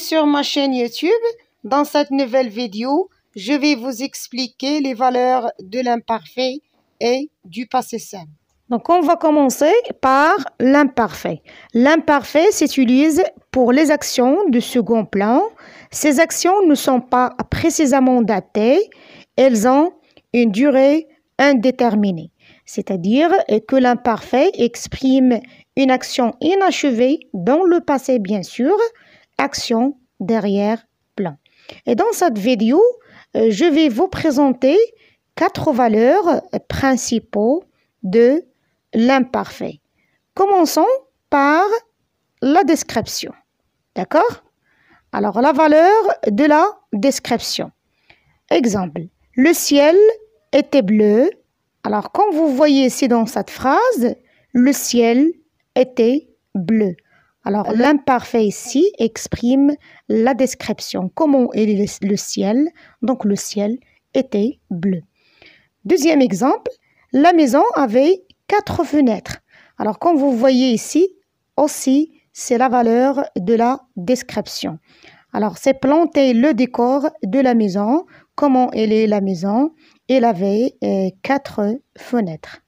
sur ma chaîne YouTube. Dans cette nouvelle vidéo, je vais vous expliquer les valeurs de l'imparfait et du passé simple. Donc, on va commencer par l'imparfait. L'imparfait s'utilise pour les actions de second plan. Ces actions ne sont pas précisément datées. Elles ont une durée indéterminée. C'est-à-dire que l'imparfait exprime une action inachevée dans le passé, bien sûr, action d'arrière-plan. Et dans cette vidéo, je vais vous présenter 4 valeurs principaux de l'imparfait. Commençons par la description. D'accord? Alors, la valeur de la description. Exemple, le ciel était bleu. Alors, comme vous voyez ici dans cette phrase, le ciel était bleu. Alors, l'imparfait ici exprime la description. Comment est le ciel? Donc, le ciel était bleu. Deuxième exemple, la maison avait 4 fenêtres. Alors, comme vous voyez ici, aussi, c'est la valeur de la description. Alors, c'est planter le décor de la maison. Comment elle est la maison? Elle avait 4 fenêtres.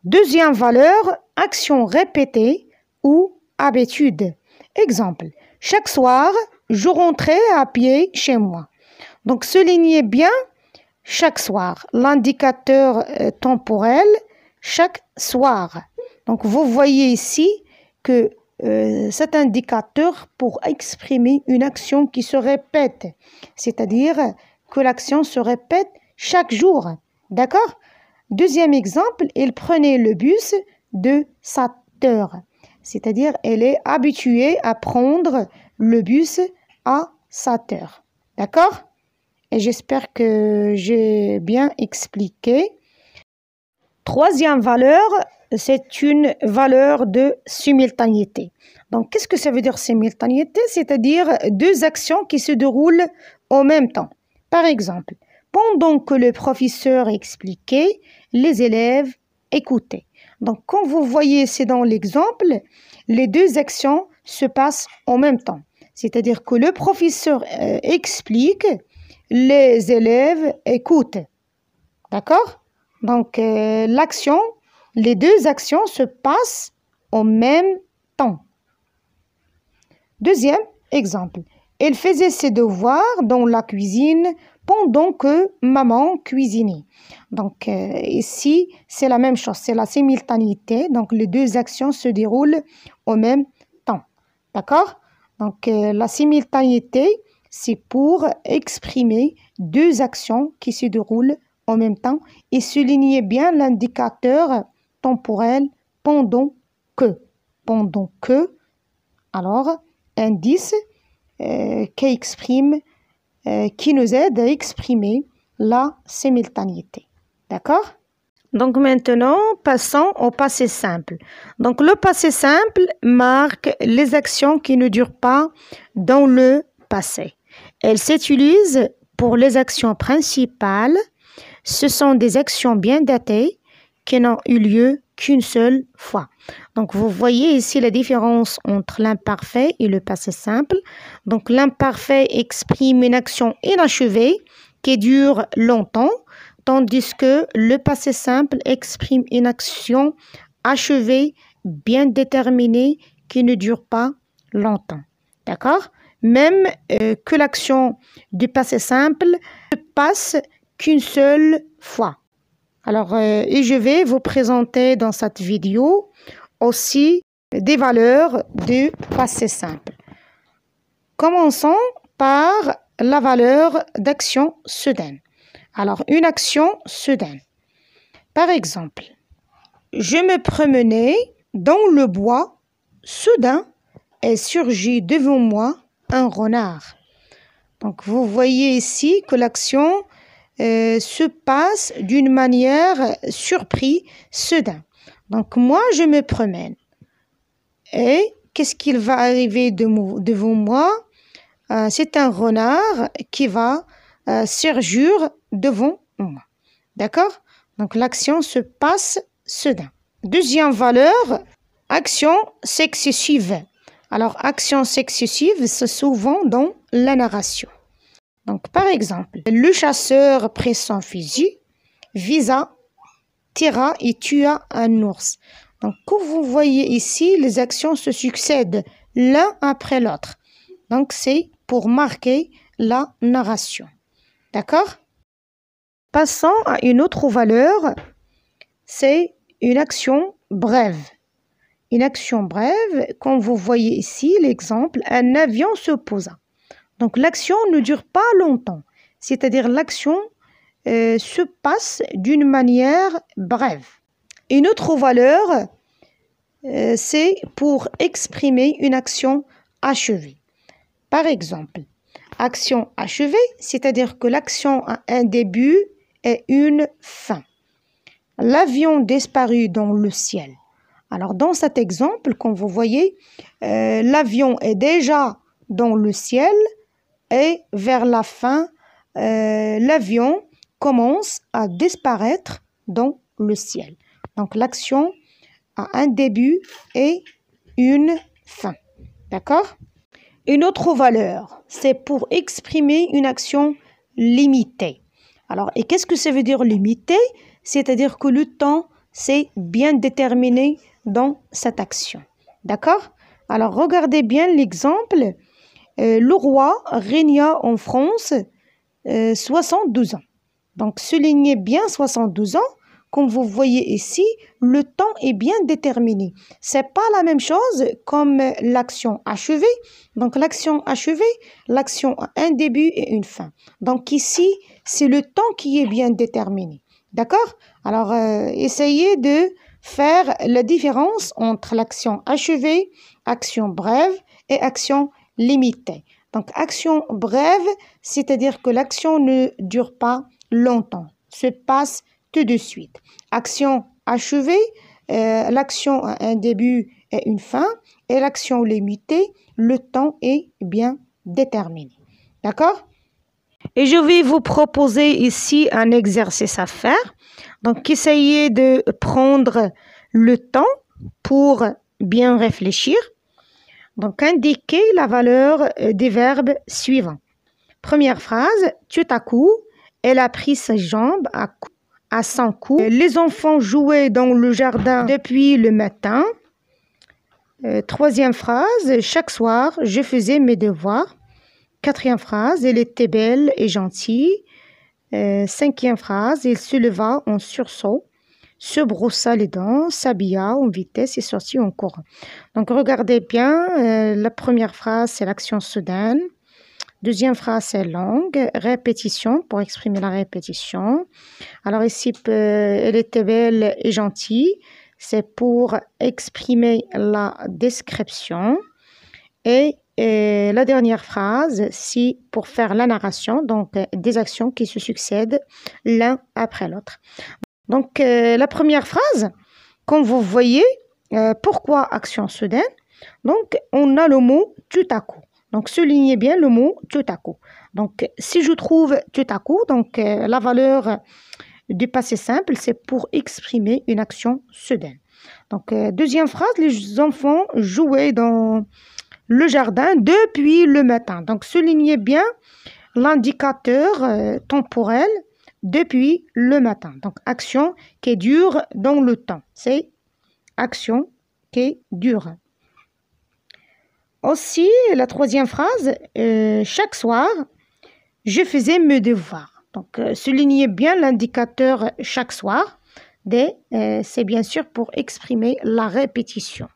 Deuxième valeur, action répétée ou habitude. Exemple, chaque soir, je rentrais à pied chez moi. Donc, soulignez bien chaque soir, l'indicateur temporel, chaque soir. Donc, vous voyez ici que cet indicateur pour exprimer une action qui se répète, c'est-à-dire que l'action se répète chaque jour. D'accord? Deuxième exemple, elle prenait le bus de 7 heures. C'est-à-dire, elle est habituée à prendre le bus à 7 heures. D'accord? Et j'espère que j'ai bien expliqué. Troisième valeur, c'est une valeur de simultanéité. Donc, qu'est-ce que ça veut dire simultanéité? C'est-à-dire 2 actions qui se déroulent en même temps. Par exemple, pendant que le professeur expliquait, les élèves écoutaient. Donc, comme vous voyez, c'est dans l'exemple, les 2 actions se passent en même temps. C'est-à-dire que le professeur explique, les élèves écoutent. D'accord? Donc, les 2 actions se passent en même temps. Deuxième exemple, elle faisait ses devoirs dans la cuisine pendant que maman cuisinait. Donc, ici, c'est la même chose, c'est la simultanéité. Donc, les 2 actions se déroulent en même temps. D'accord? Donc, la simultanéité, c'est pour exprimer 2 actions qui se déroulent en même temps et souligner bien l'indicateur temporel pendant que. Pendant que, alors, indice qui nous aide à exprimer la simultanéité. D'accord? Donc maintenant, passons au passé simple. Donc le passé simple marque les actions qui ne durent pas dans le passé. Elle s'utilise pour les actions principales. Ce sont des actions bien datées qui n'ont eu lieu qu'une seule fois. Donc, vous voyez ici la différence entre l'imparfait et le passé simple. Donc, l'imparfait exprime une action inachevée qui dure longtemps, tandis que le passé simple exprime une action achevée, bien déterminée, qui ne dure pas longtemps. D'accord? Même que l'action du passé simple ne passe qu'une seule fois. Alors, et je vais vous présenter dans cette vidéo aussi des valeurs du passé simple. Commençons par la valeur d'action soudaine. Alors, une action soudaine. Par exemple, je me promenais dans le bois, soudain est surgi devant moi un renard. Donc, vous voyez ici que l'action se passe d'une manière surprise, soudain. Donc, moi, je me promène. Et qu'est-ce qu'il va arriver devant moi? C'est un renard qui va surgir devant moi. D'accord? Donc, l'action se passe soudain. Deuxième valeur, action successive. Alors, action successive, c'est souvent dans la narration. Donc, par exemple, le chasseur prit son fusil, visa, tira et tua un ours. Donc, comme vous voyez ici, les actions se succèdent l'un après l'autre. Donc, c'est pour marquer la narration. D'accord? Passons à une autre valeur, c'est une action brève. Une action brève, comme vous voyez ici, l'exemple, un avion se posa. Donc, l'action ne dure pas longtemps, c'est-à-dire l'action se passe d'une manière brève. Une autre valeur, c'est pour exprimer une action achevée. Par exemple, action achevée, c'est-à-dire que l'action a un début et une fin. L'avion disparut dans le ciel. Alors, dans cet exemple, comme vous voyez, l'avion est déjà dans le ciel et vers la fin, l'avion commence à disparaître dans le ciel. Donc, l'action a un début et une fin. D'accord? Une autre valeur, c'est pour exprimer une action limitée. Alors, et qu'est-ce que ça veut dire limité? C'est-à-dire que le temps, c'est bien déterminé dans cette action. D'accord? Alors, regardez bien l'exemple. Le roi régna en France 72 ans. Donc, soulignez bien 72 ans. Comme vous voyez ici, le temps est bien déterminé. Ce n'est pas la même chose comme l'action achevée. Donc, l'action achevée, l'action a un début et une fin. Donc, ici, c'est le temps qui est bien déterminé. D'accord? Alors, essayez de faire la différence entre l'action achevée, action brève et action limitée. Donc, action brève, c'est-à-dire que l'action ne dure pas longtemps, se passe tout de suite. Action achevée, l'action a un début et une fin, et l'action limitée, le temps est bien déterminé. D'accord? Et je vais vous proposer ici un exercice à faire. Donc, essayez de prendre le temps pour bien réfléchir. Donc, indiquez la valeur des verbes suivants. Première phrase, tout à coup, elle a pris ses jambes à son cou. Les enfants jouaient dans le jardin depuis le matin. Troisième phrase, chaque soir, je faisais mes devoirs. Quatrième phrase, elle était belle et gentille. Cinquième phrase, il se leva en sursaut, se brossa les dents, s'habilla en vitesse et sortit en courant. Donc, regardez bien, la première phrase, c'est l'action soudaine. Deuxième phrase, c'est longue. Répétition, pour exprimer la répétition. Alors ici, elle était belle et gentille. C'est pour exprimer la description. Et la dernière phrase, c'est pour faire la narration, donc des actions qui se succèdent l'un après l'autre. Donc, la première phrase, comme vous voyez, pourquoi action soudaine? Donc, on a le mot tout à coup. Donc, soulignez bien le mot tout à coup. Donc, si je trouve tout à coup, donc la valeur du passé simple, c'est pour exprimer une action soudaine. Donc, deuxième phrase, les enfants jouaient dans le jardin depuis le matin. Donc, soulignez bien l'indicateur temporel depuis le matin. Donc, action qui dure dans le temps. C'est action qui dure. Aussi, la troisième phrase, chaque soir, je faisais mes devoirs. Donc, soulignez bien l'indicateur chaque soir. C'est bien sûr pour exprimer la répétition.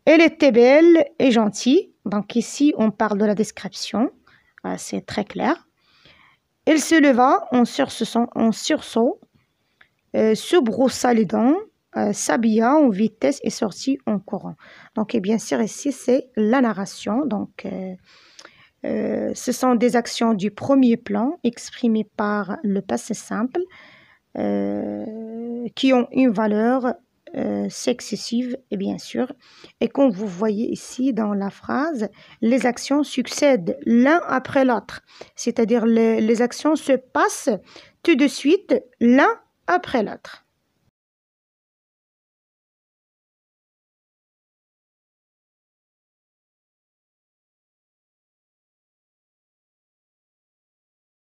Elle était belle et gentille. Donc, ici, on parle de la description. C'est très clair. Elle se leva en sursaut, se brossa les dents, s'habilla en vitesse et sortit en courant. Donc, et bien sûr, ici, c'est la narration. Donc, ce sont des actions du premier plan exprimées par le passé simple qui ont une valeur successive, et bien sûr. Et comme vous voyez ici dans la phrase, les actions succèdent l'un après l'autre. C'est-à-dire les actions se passent tout de suite l'un après l'autre.